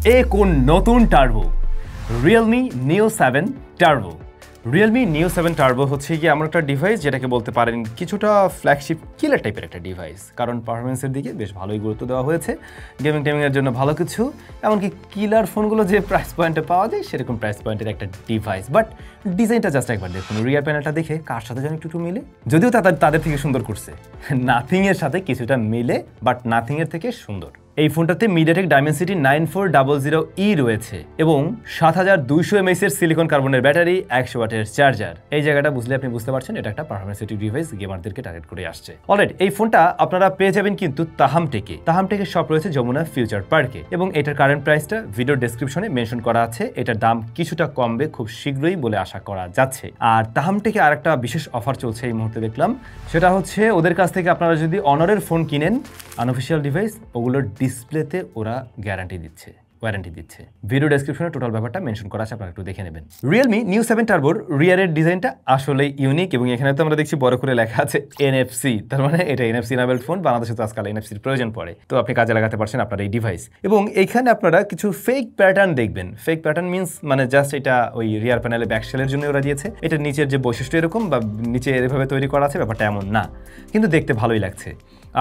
কোন নতুন turbo Realme Neo 7 Turbo। Realme Neo 7 Turbo হচ্ছে কি এমন একটা ডিভাইস যেটাকে বলতে পারেন কিছুটা ফ্ল্যাগশিপ কিলার টাইপের একটা ডিভাইস, কারণ পারফরমেন্সের দিকে বেশ ভালোই গুরুত্ব দেওয়া হয়েছে, গেমিংয়ের জন্য ভালো কিছু, এমনকি কিলার ফোনগুলো যে প্রাইস পয়েন্টে পাওয়া যায় সেরকম প্রাইস পয়েন্টের একটা ডিভাইস। বাট ডিজাইনটা জাস্ট একবার দেখুন, রিয়ার প্যানেলটা দেখে কার সাথে যেন একটু মিলে, যদিও তাদের থেকে সুন্দর করছে, নাথিংয়ের সাথে কিছুটা মিলে, বাট নাথিংয়ের থেকে সুন্দর। এই ফোনটাতে মিডিয়াটেক ডাইমেনসিটি 9400E রয়েছে এবং 7200 mAh এর সিলিকন কার্বনের ব্যাটারি, 100 ওয়াটের চার্জার। এই জায়গাটা বুঝলে আপনি বুঝতে পারছেন এটা একটা পারফরমেন্সিভ ডিভাইস, গেমারদেরকে টার্গেট করে আসছে। অলরাইট, এই ফোনটা আপনারা পেয়ে যাবেন কিন্তু তাহামটেকের শপ রয়েছে যমুনা ফিউচার পার্কে, এবং এটার কারেন্ট প্রাইসটা ভিডিও ডেসক্রিপশনে মেনশন করা আছে। এটার দাম কিছুটা কমবে খুব শীঘ্রই বলে আশা করা যাচ্ছে। আর তাহামটেকে আরেকটা বিশেষ অফার চলছে এই মুহূর্তে দেখলাম, সেটা হচ্ছে ওদের কাছ থেকে আপনারা যদি অনারের ফোন কিনেন আনঅফিশিয়াল ডিভাইস, ওগুলোর ডিসপ্লেতে ওরা ওয়ারেন্টি দিচ্ছে। ভিডিও ডেসক্রিপশনে টোটাল ব্যাপারটা মেনশন করা আছে, আপনারা একটু দেখে নেবেন। Realme Neo 7 Turbo রিয়ারের ডিজাইনটা আসলে ইউনিক, এবং এখানে তো আমরা দেখছি বড় করে লেখা আছে NFC, তার মানে এটা NFC ইনেবলড ফোন। বাংলাদেশে তো আজকাল NFC এর প্রয়োজন পড়ে, তো আপনি কাজে লাগাতে পারছেন আপনার এই ডিভাইস। এবং এখানে আপনারা কিছু ফেক প্যাটার্ন দেখবেন। ফেক প্যাটার্ন মিন্স মানে জাস্ট এটা ওই রিয়ার প্যানেলে ব্যাকশেলের জন্য ওরা দিয়েছে, এটা নিচের যে বৈশিষ্ট্য এরকম বা নিচে এভাবে তৈরি করা আছে, ব্যাপারটা এমন না, কিন্তু দেখতে ভালোই লাগছে।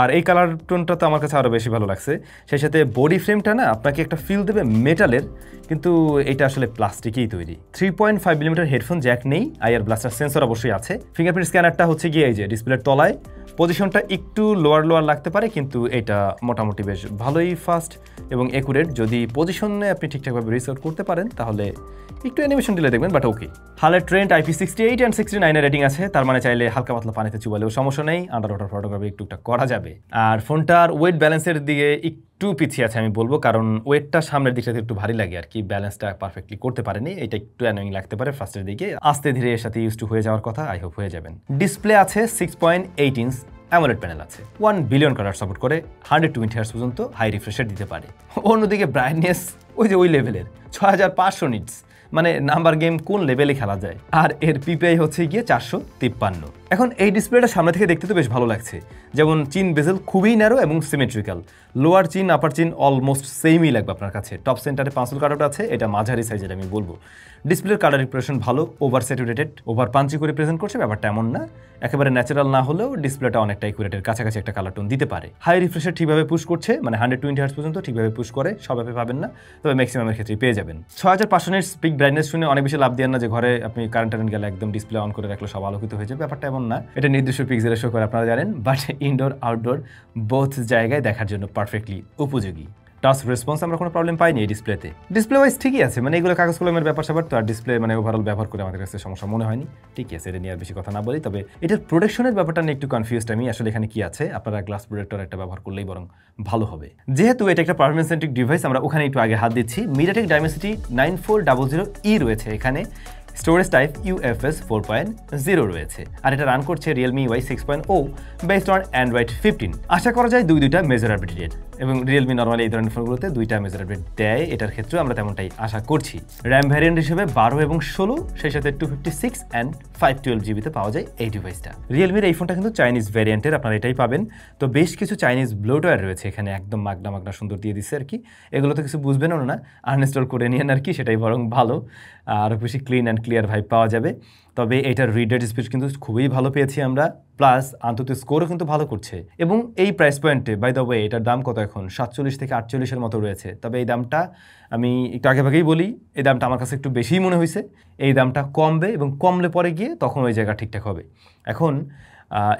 আর এই কালার টোনটা তো আমার কাছে আরও বেশি ভালো লাগছে। সেই সাথে বডি ফ্রেমটা না আপনাকে একটা ফিল দেবে মেটালের, কিন্তু এটা আসলে প্লাস্টিকেই তৈরি। 3.5 মিলিমিটার হেডফোন জ্যাক নেই, আইআর ব্লাস্টার সেন্সর অবশ্যই আছে। ফিঙ্গারপ্রিন্ট স্ক্যানারটা হচ্ছে গিয়ে এই যে ডিসপ্লের তলায়, পজিশনটা একটু লোয়ার লাগতে পারে, কিন্তু এটা মোটামুটি বেশ ভালোই ফাস্ট এবং একুরেট। যদি পজিশনে আপনি ঠিকঠাকভাবে রিসার্চ করতে পারেন তাহলে একটু অ্যানিমেশন দিলে দেখবেন, বাট ওকে। হালের ট্রেন্ড IP68 and 69 রেটিং আছে, তার মানে চাইলে হালকা পাতলা পানিতে চুবালেও সমস্যা নেই, আন্ডার ওয়াটার ফটোগ্রাফি একটুটা করা যাবে। আর ফোনটার ওয়েট ব্যালেন্সের দিকে একটু পিছিয়ে আছে আমি বলবো, কারণ ওয়েটটা সামনের দিকটাতে একটু ভারী লাগে আর কি, ব্যালেন্সটা পারফেক্টলি করতে পারেনি, এটা একটু অ্যানোয়িং লাগতে পারে ফার্স্টের দিকে। আস্তে ধীরে এর সাথে ইউজ টু হয়ে যাওয়ার কথা, আই হোপ হয়ে যাবেন। ডিসপ্লে আছে 6.8 ইঞ্চ অ্যামোলেড প্যানেল আছে, 1 বিলিয়ন কালার সাপোর্ট করে, 120 হার্টজ পর্যন্ত হাই রিফ্রেশ রেট দিতে পারে। অন্যদিকে ব্রাইটনেস ওই লেভেলের 6500 নিটস, মানে নাম্বার গেম কোন লেভেলে খেলা যায়। আর এর পিপিআই হচ্ছে গিয়ে 453। এখন এই ডিসপ্লেটা সামনে থেকে দেখতে তো বেশ ভালো লাগছে, যেমন চিন বেজেল খুবই ন্যারো এবং সিমেট্রিক্যাল, লোয়ার চিন আপার চিন অলমোস্ট সেমই লাগবে আপনার কাছে। টপ সেন্টারে পাঁচল কাটাটা আছে, এটা মাঝারি সাইজের আমি বলবো। ডিসপ্লের কালার রিপ্রেজেন্টেশন ভালো, ওভার স্যাচুরেটেড, ওভার পাঞ্চি করে প্রেজেন্ট করছে, ব্যাপারটা এমন না। একেবারে ন্যাচারাল না হলেও ডিসপ্লেটা অনেকটা একুরেটের কাছাকাছি একটা কালার টোন দিতে পারে। হাই রিফ্রেশে ঠিকভাবে পুশ করছে, মানে 120 হার্টজ পর্যন্ত ঠিকভাবে পুশ করে, সব অ্যাপে পাবেন না, তবে ম্যাক্সিমামের ক্ষেত্রেই পেয়ে যাবেন। 6500 নিটস পিক ব্রাইটনেস শুনে অনেক বেশি লাভ দেন না যে ঘরে আপনি কারেন্ট গেলে একদম ডিসপ্লে অন করে রাখলে সব আলোকিত হয়ে যাবে, ব্যাপারটা এমন না। এটা নির্দিষ্ট পিক্সেলে শো করে আপনারা জানেন, বাট ইনডোর আউটডোর বোথ জায়গায় দেখার জন্য পারফেক্টলি উপযোগী। টাচ রেসপন্স আমরা কোনো প্রবলেম পাইনি এই ডিসপ্লেতে। ডিসপ্লে ওয়াইজ ঠিকই আছে, মানে এগুলো কাগজ কলমের ব্যাপার স্যাপার, তো আর ডিসপ্লে মানে ওভারঅল ব্যবহার করে আমাদের কাছে সমস্যা মনে হয়নি, ঠিকই আছে, এটা নিয়ে আর বেশি কথা না বলি। তবে এটার প্রোটেকশনের ব্যাপারটা নিয়ে একটু কনফিউজড আমি, আসলে এখানে কি আছে, আপনারা গ্লাস প্রোটেক্টর একটা ব্যবহার করলেই বরং ভালো হবে। যেহেতু এটা একটা পারফরমেন্স সেন্ট্রিক ডিভাইস, আমরা ওখানে একটু আগে হাত দিচ্ছি। মিডিয়াটেক ডাইমেনসিটি 9400E রয়েছে এখানে, স্টোরেজ টাইপ UFS 4.0 রয়েছে, আর এটা রান করছে Realme UI 6.0 based on Android 15। আশা করা যায় দুইটা মেজর আপডেট রেট, এবং Realme নর্মালি এই ধরনের ফোনগুলোতে দুইটা মেজর আপডেট দেয়, এটার ক্ষেত্রেও আমরা তেমনটাই আশা করছি। র্যাম ভ্যারিয়েন্ট হিসেবে 12 এবং 16, সেই সাথে 256 and 512GB তে পাওয়া যায় এই ডিভাইসটা। Realme এই ফোনটা কিন্তু চাইনিজ ভ্যারিয়েন্টের, আপনারা এটাই পাবেন। তো বেশ কিছু চাইনিজ ব্লোটওয়্যার রয়েছে এখানে, একদম মাগনা সুন্দর দিয়ে দিচ্ছে আর কি, এগুলো তো কিছু বুঝবেন না, আনইনস্টল করে নিয়েন আর কি, সেটাই বরং ভালো, আর বেশি ক্লিন অ্যান্ড ক্লিয়ার ভাইব পাওয়া যাবে। তবে এটার রিড রেট স্পিড কিন্তু খুবই ভালো পেয়েছি আমরা, প্লাস আন্তত স্কোরও কিন্তু ভালো করছে। এবং এই প্রাইস পয়েন্টে বাই দ্য ওয়ে এটার দাম কত এখন 47 থেকে 48-এর মতো রয়েছে, তবে এই দামটা আমি একটু আগেভাগেই বলি, এই দামটা আমার কাছে একটু বেশিই মনে হয়েছে। এই দামটা কমবে এবং কমলে পরে গিয়ে তখন ওই জায়গা ঠিকঠাক হবে। এখন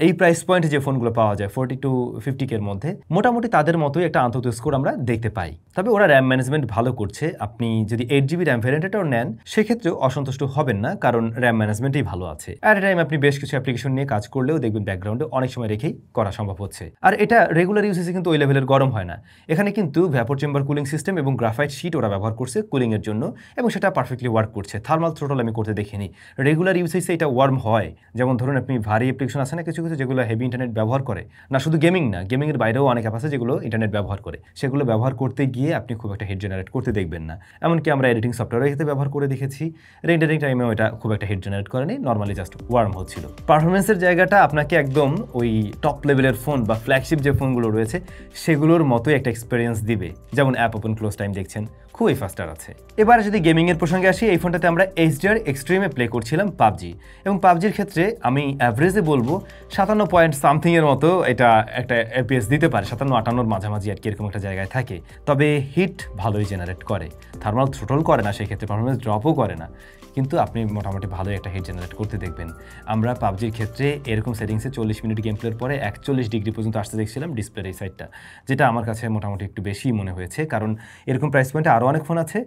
এই প্রাইস পয়েন্টে যে ফোনগুলো পাওয়া যায় 40 to 50 এর মধ্যে, মোটামুটি তাদের মতোই একটা আন্তত স্কোর আমরা দেখতে পাই। তবে ওরা র্যাম ম্যানেজমেন্ট ভালো করছে, আপনি যদি 8GB র্যাম ভ্যারিয়েন্টটাও নেন সেক্ষেত্রেও অসন্তুষ্ট হবেন না, কারণ র্যাম ম্যানেজমেন্টই ভালো আছে। অ্যাট এ টাইম আপনি বেশ কিছু অ্যাপ্লিকেশন নিয়ে কাজ করলেও দেখবেন ব্যাকগ্রাউন্ডে অনেক সময় রেখেই করা সম্ভব হচ্ছে। আর এটা রেগুলার ইউসেজে কিন্তু ওই লেভেলের গরম হয় না, এখানে কিন্তু ভ্যাপর চেম্বার কুলিং সিস্টেম এবং গ্রাফাইট শিট ওরা ব্যবহার করছে কুলিংয়ের জন্য, এবং সেটা পারফেক্টলি ওয়ার্ক করছে। থার্মাল থ্রোটল আমি করতে দেখিনি, রেগুলার ইউসেজে এটা ওয়ার্ম হয়। যেমন ধরুন আপনি ভারী অ্যাপ্লিকেশন আছে না কিছু যেগুলো হেভি ইন্টারনেট ব্যবহার করে, না শুধু গেমিং না, গেমিংয়ের বাইরেও অনেক অ্যাপ আছে যেগুলো ইন্টারনেট ব্যবহার করে, সেগুলো ব্যবহার করতে গিয়ে আপনি খুব একটা হিট জেনারেট করতে দেখবেন না। এমনকি আমরা এডিটিং সফটওয়্যারও এতে ব্যবহার করে দেখেছি, রেন্ডারিং টাইমেও এটা খুব একটা হিট জেনারেট করেনি, নর্মালি জাস্ট ওয়ার্ম হচ্ছিল। পারফরমেন্সের জায়গাটা আপনাকে একদম ওই টপ লেভেলের ফোন বা ফ্ল্যাগশিপ যে ফোনগুলো রয়েছে সেগুলোর মতোই একটা এক্সপিরিয়েন্স দিবে। যেমন অ্যাপ ওপেন ক্লোজ টাইম দেখছেন খুবই ফাস্টার আছে। এবার যদি গেমিংয়ের প্রসঙ্গে আসি, এই ফোনটাতে আমরা HDR এক্সট্রিমে প্লে করছিলাম পাবজি, এবং পাবজির ক্ষেত্রে আমি অ্যাভারেজে বলবো 57 পয়েন্ট সামথিংয়ের মতো এটা একটা FPS দিতে পারে, 57-58 মাঝামাঝি আর কি, এরকম একটা জায়গায় থাকে। তবে হিট ভালোই জেনারেট করে, থার্মাল থ্রোটল করে না, সেই ক্ষেত্রে পারফরমেন্স ড্রপও করে না, কিন্তু আপনি মোটামুটি ভালোই একটা হিট জেনারেট করতে দেখবেন। আমরা পাবজির ক্ষেত্রে এরকম সেটিংসে 40 মিনিট গেম প্লের পরে 41 ডিগ্রি পর্যন্ত আসতে দেখছিলাম ডিসপ্লের এই সাইডটা, যেটা আমার কাছে মোটামুটি একটু বেশি মনে হয়েছে, কারণ এরকম প্রাইস পয়েন্টে আরও অনেক ফোন আছে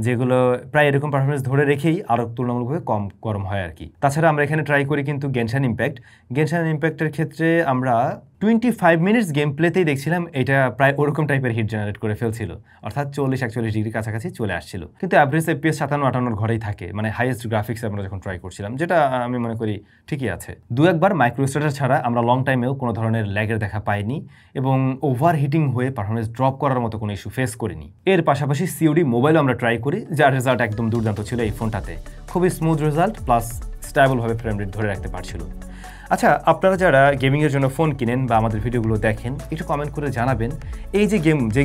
যেগুলো প্রায় এরকম পারফরমেন্স ধরে রেখেই আরও তুলনামূলকভাবে কম গরম হয় আর কি। তাছাড়া আমরা এখানে ট্রাই করি কিন্তু গেনশান ইম্প্যাক্টের ক্ষেত্রে আমরা 25 মিনিটস গেম প্লেতেই দেখছিলাম এটা প্রায় ওরকম টাইপের হিট জেনারেট করে ফেলছিল, অর্থাৎ 40-41 ডিগ্রি কাছাকাছি চলে আসছিল, কিন্তু অ্যাভারেজ FPS 57-58 ঘরেই থাকে, মানে হাইয়েস্ট গ্রাফিক্স আমরা যখন ট্রাই করছিলাম, যেটা আমি মনে করি ঠিকই আছে। দু একবার মাইক্রো স্টার্টার ছাড়া আমরা লং টাইমেও কোনো ধরনের ল্যাগের দেখা পাইনি, এবং ওভার হিটিং হয়ে পারফরমেন্স ড্রপ করার মতো কোনো ইস্যু ফেস করিনি। এর পাশাপাশি COD মোবাইলও আমরা ট্রাই করি, যার রেজাল্ট একদম দুর্দান্ত ছিল এই ফোনটাতে, খুবই স্মুথ রেজাল্ট প্লাস স্টেবলভাবে ফ্রেম রেট ধরে রাখতে পারছিল। আচ্ছা, আপনারা যারা গেমিংয়ের জন্য ফোন কিনেন বা আমাদের ভিডিওগুলো দেখেন, একটু কমেন্ট করে জানাবেন এই যে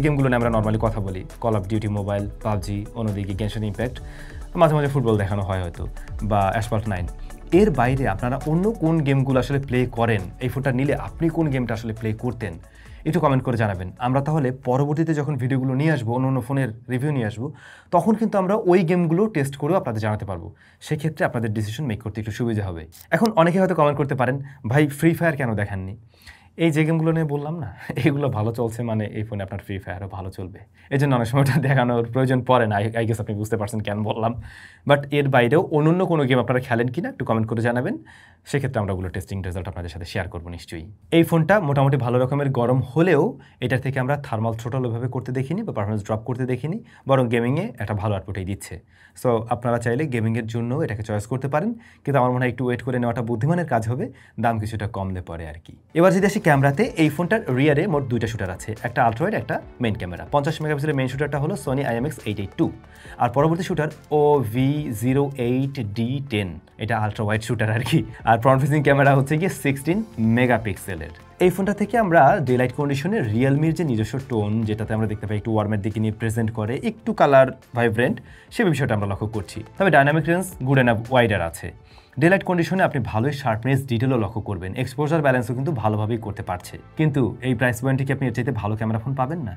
গেমগুলো নিয়ে আমরা নর্মালি কথা বলি, call of duty mobile, PUBG, অন্যদিকে গেনশন ইম্প্যাক্ট, মাঝে মাঝে ফুটবল দেখানো হয় হয়তো, বা অ্যাসফল্ট 9, এর বাইরে আপনারা অন্য কোন গেমগুলো আসলে প্লে করেন, এই ফোনটা নিলে আপনি কোন গেমটা আসলে প্লে করতেন, একটু কমেন্ট করে জানাবেন। আমরা তাহলে পরবর্তীতে যখন ভিডিওগুলো নিয়ে আসবো, অন্য ফোনের রিভিউ নিয়ে আসবো, তখন কিন্তু আমরা ওই গেমগুলো টেস্ট করেও আপনাদের জানাতে পারবো, সেক্ষেত্রে আপনাদের ডিসিশন মেক করতে একটু সুবিধা হবে। এখন অনেকে হয়তো কমেন্ট করতে পারেন, ভাই ফ্রি ফায়ার কেন দেখাননি? এই যে গেমগুলো নিয়ে বললাম না, এগুলো ভালো চলছে মানে এই ফোনে আপনার ফ্রি ফায়ারও ভালো চলবে, এই জন্য অনেক সময় ওটা দেখানোর প্রয়োজন পড়ে না। আই গেস আপনি বুঝতে পারছেন কেন বললাম। বাট এর বাইরেও অন্য কোনো গেম আপনারা খেলেন কিনা একটু কমেন্ট করে জানাবেন, সেক্ষেত্রে আমরা ওগুলো টেস্টিং রেজাল্ট আপনাদের সাথে শেয়ার করবো নিশ্চয়ই। এই ফোনটা মোটামুটি ভালো রকমের গরম হলেও এটার থেকে আমরা থার্মাল থ্রোটল ওইভাবে করতে দেখিনি বা পারফরমেন্স ড্রপ করতে দেখিনি, বরং গেমিংয়ে একটা ভালো আউটপুটই দিচ্ছে। সো আপনারা চাইলে গেমিংয়ের জন্য এটাকে চয়েস করতে পারেন, কিন্তু আমার মনে হয় একটু ওয়েট করে নেওয়াটা বুদ্ধিমানের কাজ হবে, দাম কিছুটা কমলে পরে আর কি। এবার যদি আসি ক্যামেরাতে, এই ফোনটার রিয়ারে মোট দুইটা শুটার আছে, একটা আলট্রাওয়াইড, একটা মেইন ক্যামেরা। 50 মেগাপিক্সেলের মেইন শুটারটা হলো সোনি IMX882, আর পরবর্তী শুটার OV08D10, এটা আলট্রাওয়াইড শুটার আর কি। আর ফ্রন্ট ফেসিং ক্যামেরা হচ্ছে গিয়ে 16 মেগাপিক্সেলের। এই ফোনটা থেকে আমরা ডে লাইট কন্ডিশনে রিয়েলমির যে নিজস্ব টোন, যেটাতে আমরা দেখতে পাই একটু ওয়ার্মের দিকে নিয়ে প্রেজেন্ট করে, একটু কালার ভাইব্রেন্ট, সে বিষয়টা আমরা লক্ষ্য করছি। তবে dynamic range good enough wider আছে। ডে লাইট কন্ডিশনে আপনি ভালোই শার্পনেস ডিটেলও লক্ষ্য করবেন, এক্সপোজার ব্যালেন্সও কিন্তু ভালোভাবেই করতে পারছে। কিন্তু এই প্রাইস পয়েন্টে কি আপনি এর চাইতে ভালো ক্যামেরা ফোন পাবেন না?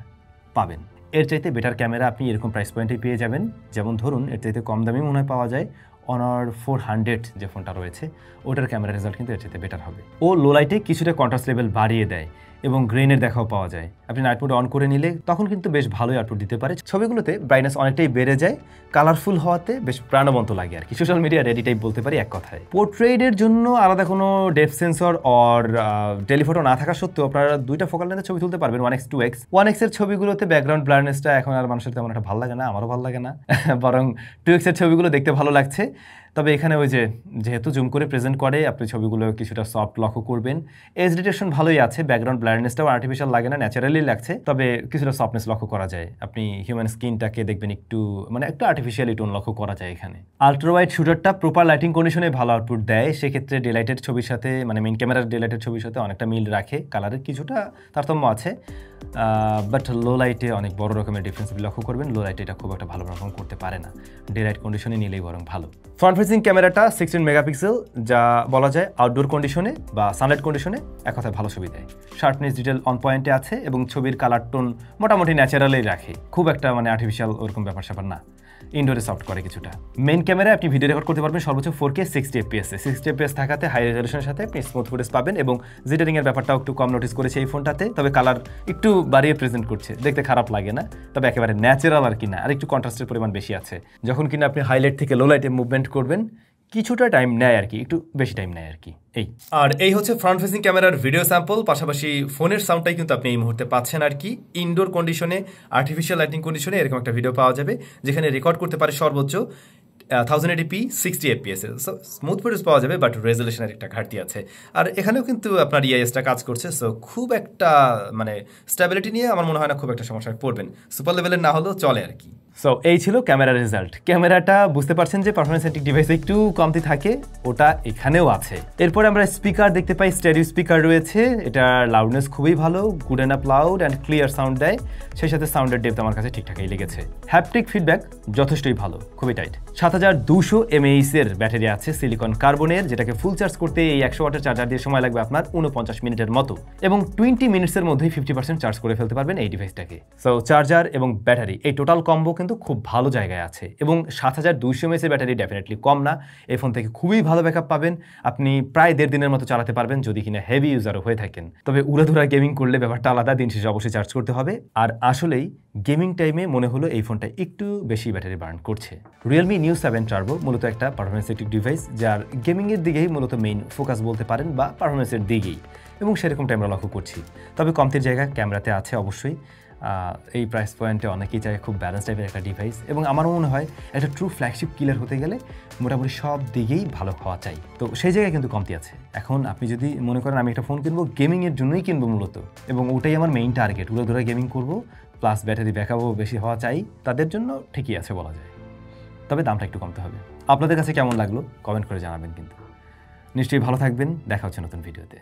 পাবেন। এর চাইতে বেটার ক্যামেরা আপনি এরকম প্রাইস পয়েন্টে পেয়ে যাবেন। যেমন ধরুন, এর চাইতে কম দামি মনে হয় পাওয়া যায় Honor 400 যে ফোনটা রয়েছে, ওটার ক্যামেরা রেজাল্ট কিন্তু এর চাইতে বেটার হবে। ও লো লাইটে কিছুটা কন্ট্রাস্ট লেভেল বাড়িয়ে দেয় এবং গ্রেনের দেখাও পাওয়া যায়। আপনি নাইট মোড অন করে নিলে তখন কিন্তু বেশ ভালোই আউটপুট দিতে পারে। ছবিগুলোতে ব্রাইটনেস অনেকটাই বেড়ে যায়, কালারফুল হওয়াতে বেশ প্রাণবন্ত লাগে আর কি। সোশ্যাল মিডিয়া রেডি টাইপ বলতে পারি এক কথায়। পোর্ট্রেটের জন্য আলাদা কোনো ডেপথ সেন্সর অর টেলিফটো না থাকা সত্ত্বেও আপনারা দুইটা ফোকাল লেন্সের ছবি তুলতে পারবেন, 1x 2x। 1x এর ছবিগুলোতে ব্যাকগ্রাউন্ড ব্লারনেসটা এখন আর মানুষের তেমন একটা ভালো লাগে না, আমারও ভালো লাগে না, বরং 2x এর ছবিগুলো দেখতে ভালো লাগছে। তবে এখানে ওই যেহেতু জুম করে প্রেজেন্ট করে, আপনি ছবিগুলো কিছুটা সফট লক্ষ্য করবেন। এজ ডিটেকশন ভালোই আছে, ব্যাকগ্রাউন্ড ব্লারনেসটাও আর্টিফিশিয়াল লাগে না, ন্যাচারালি লাগছে, তবে কিছুটা সফটনেস লক্ষ্য করা যায়। আপনি হিউম্যান স্কিনটাকে দেখবেন একটু একটু আর্টিফিশিয়ালি টোন লক্ষ্য করা যায় এখানে। আলট্রা ওয়াইড শুটারটা প্রপার লাইটিং কন্ডিশনে ভালো আউটপুট দেয়, সেক্ষেত্রে ডেলাইটের ছবির সাথে মেইন ক্যামেরার ডেলাইটের ছবির সাথে অনেকটা মিল রাখে, কালারের কিছুটা তারতম্য আছে, বাট লো লাইটে অনেক বড় রকমের ডিফারেন্স লক্ষ্য করবেন। লো লাইটে এটা খুব একটা ভালো রকম করতে পারে না, ডে লাইট কন্ডিশনে নিলেই বরং ভালো। ফ্রন্ট ফেসিং ক্যামেরাটা 16 মেগাপিক্সেল, যা বলা যায় আউটডোর কন্ডিশনে বা সানলাইট কন্ডিশনে এক কথায় ভালো ছবি দেয়। শার্পনেস ডিটেল অন পয়েন্টে আছে এবং ছবির কালার টোন মোটামুটি ন্যাচারালি রাখে, খুব একটা আর্টিফিশিয়াল ওরকম ব্যাপার স্যাপার না, ইনডোরে সফট করে কিছুটা। মেইন ক্যামেরায় আপনি ভিডিও রেকর্ড করতে পারবেন সর্বোচ্চ 4K 60 FPS। 60 FPS থাকাতে হাই রেজলিউশনের সাথে আপনি স্মুথ ফুটেজ পাবেন, এবং জিটারিং এর ব্যাপারটাও একটু কম নোটিস করেছে এই ফোনটাতে। তবে কালার একটু বাড়িয়ে প্রেজেন্ট করছে, দেখতে খারাপ লাগে না, তবে একেবারে ন্যাচারাল আর কি না, আর একটু কন্ট্রাস্টের পরিমাণ বেশি আছে। যখন কিনা আপনি হাইলাইট থেকে লো লাইটে মুভমেন্ট করবেন, কিছুটা টাইম নেয় আর কি, একটু বেশি টাইম নেয় আর কি। এই হচ্ছে ফ্রন্ট ফেসিং ক্যামেরার ভিডিও স্যাম্পল। পাশাপাশি ফোনের সাউন্ডটাই কিন্তু আপনি এই মুহূর্তে পাচ্ছেন আর কি। ইনডোর কন্ডিশনে, আর্টিফিশিয়াল লাইটিং কন্ডিশনে এরকম একটা ভিডিও পাওয়া যাবে, যেখানে রেকর্ড করতে পারে সর্বোচ্চ 1080p 60 FPS। So smooth footage পাওয়া যাবে, বাট রেজলিউশনের একটা ঘাটতি আছে। আর এখানেও কিন্তু আপনার ইআইএসটা কাজ করছে, সো খুব একটা স্ট্যাবিলিটি নিয়ে আমার মনে হয় না খুব একটা সমস্যায় পড়বেন। সুপার লেভেলের না হলেও চলে আর কি। সো এই ছিল ক্যামেরার রেজাল্ট। ক্যামেরাটা বুঝতে পারছেন যে পারফরমেন্স সেন্ট্রিক ডিভাইসে একটু কমতি থাকে, ওটা এখানেও আছে। এরপরে আমরা স্পিকার দেখতে পাই, স্টেরিও স্পিকার রয়েছে, এটার লাউডনেস খুবই ভালো, good end up loud and clear sound দেয়, সেই সাথে সাউন্ডের ডেপথ আমার কাছে ঠিকঠাকই লেগেছে। হ্যাপটিক ফিডব্যাক যথেষ্টই ভালো, খুবই টাইট। 7200 mAh এর ব্যাটারি আছে সিলিকন কার্বনের, যেটাকে ফুল চার্জ করতে এই 100 ওয়াটের চার্জার দিয়ে সময় লাগবে আপনার 49 মিনিটের মতো, এবং 20 মিনিটসের মধ্যেই 50% চার্জ করে ফেলতে পারবেন এই ডিভাইসটাকে। সো চার্জার এবং ব্যাটারি এই টোটাল কম্বো কিন্তু খুব ভালো জায়গায় আছে, এবং 7200 mAh এর ব্যাটারি ডেফিনেটলি কম না। এই ফোন থেকে খুবই ভালো ব্যাকআপ পাবেন, আপনি প্রায় 1.5 দিনের মতো চালাতে পারবেন যদি কিনা হেভি ইউজারও হয়ে থাকেন। তবে উড়াধুরা গেমিং করলে ব্যাপারটা আলাদা, দিন শেষে অবশ্যই চার্জ করতে হবে। আর আসলেই গেমিং টাইমে মনে হলো এই ফোনটা একটু বেশি ব্যাটারি বার্ন করছে। রিয়েলমি নিউ 7 টার্বো মূলত একটা পারফরমেন্স সেন্ট্রিক ডিভাইস, যার গেমিংয়ের দিকেই মূলত মেইন ফোকাস বলতে পারেন, বা পারফরমেন্সের দিকেই, এবং সেরকমটা আমরা লক্ষ্য করছি। তবে কমতির জায়গা ক্যামেরাতে আছে অবশ্যই। এই প্রাইস পয়েন্টে অনেকেই চায় খুব ব্যালেন্স টাইপের একটা ডিভাইস, এবং আমারও মনে হয় একটা ট্রু ফ্ল্যাগশিপ কিলার হতে গেলে মোটামুটি সব দিকেই ভালো হওয়া চাই। তো সেই জায়গায় কিন্তু কমতি আছে। এখন আপনি যদি মনে করেন আমি একটা ফোন কিনবো গেমিংয়ের জন্যই কিনবো মূলত, এবং ওটাই আমার মেইন টার্গেট, উড়াধুরা গেমিং করবো প্লাস ব্যাটারি ব্যাকআপও বেশি হওয়া চাই, তাদের জন্য ঠিকই আছে বলা যায়। তবে দামটা একটু কমতে হবে। আপনাদের কাছে কেমন লাগলো কমেন্ট করে জানাবেন কিন্তু। নিশ্চয়ই ভালো থাকবেন, দেখা হচ্ছে নতুন ভিডিওতে।